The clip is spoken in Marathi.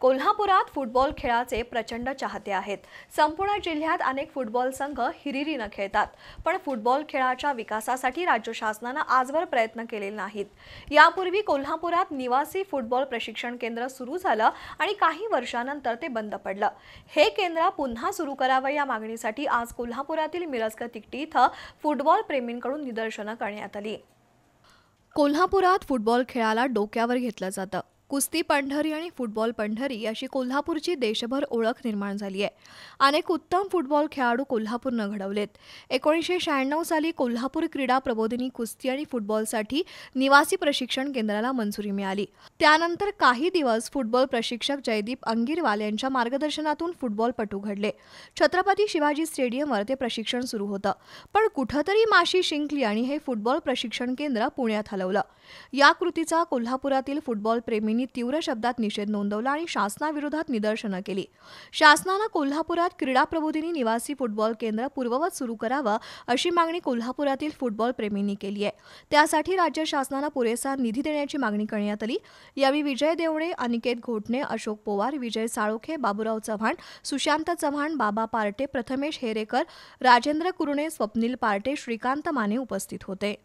कोल्हापुरात फुटबॉल खेळाचे प्रचंड चाहते आहेत। संपूर्ण जिल्ह्यात अनेक फुटबॉल संघ हिरिरीने खेळतात, पण फुटबॉल खेळाच्या विकासासाठी राज्य शासनाने आजवर प्रयत्न केले नाहीत। यापूर्वी कोल्हापुरात निवासी फुटबॉल प्रशिक्षण केंद्र सुरू झालं आणि काही वर्षांनंतर ते बंद पडलं। हे केंद्र पुन्हा सुरू करावे या मागणीसाठी आज कोल्हापुरातील मिरज तिकटी इथं फुटबॉल प्रेमींकडून निदर्शनं करण्यात आली। कोल्हापुरात फुटबॉल खेळाला डोक्यावर घेतलं जातं। कुस्ती पंढरी आणि फुटबॉल पंढरी अशी कोल्हापूरची देशभर ओळख निर्माण झाली आहे। अनेक उत्तम फुटबॉल खेळाडू कोल्हापूरनं घडवलेत। 1996 साली कोल्हापूर क्रीडा प्रबोधिनी कुस्ती आणि फुटबॉलसाठी निवासी प्रशिक्षण केंद्राला मंजुरी मिळाली। त्यानंतर काही दिवस फुटबॉल प्रशिक्षक जयदीप अंगीरवाल यांच्या मार्गदर्शनातून फुटबॉलपटू घडले। छत्रपती शिवाजी स्टेडियमवर ते प्रशिक्षण सुरू होतं, पण कुठेतरी माशी शिंकली आणि हे फुटबॉल प्रशिक्षण केंद्र पुण्यात हलवलं। या कृतीचा कोल्हापुरातील फुटबॉल प्रेमींनी तीव्र शब्दात निषेध नोंदवला आणि शासनाविरोधात निदर्शनं केली। शासनानं कोल्हापुरात क्रीडा प्रबोधिनी निवासी फुटबॉल केंद्र पूर्ववत सुरू करावं अशी मागणी कोल्हापुरातील फुटबॉल प्रेमींनी केली आहे। त्यासाठी राज्य शासनानं पुरेसा निधी देण्याची मागणी करण्यात आली। यावेळी विजय देवणे, अनिकेत घोटणे, अशोक पोवार, विजय साळोखे, बाबूराव चव्हाण, सुशांत चव्हाण, बाबा पार्टे, प्रथमेश हेरेकर, राजेंद्र कुरणे, स्वप्नील पार्टे, श्रीकांत माने उपस्थित होते।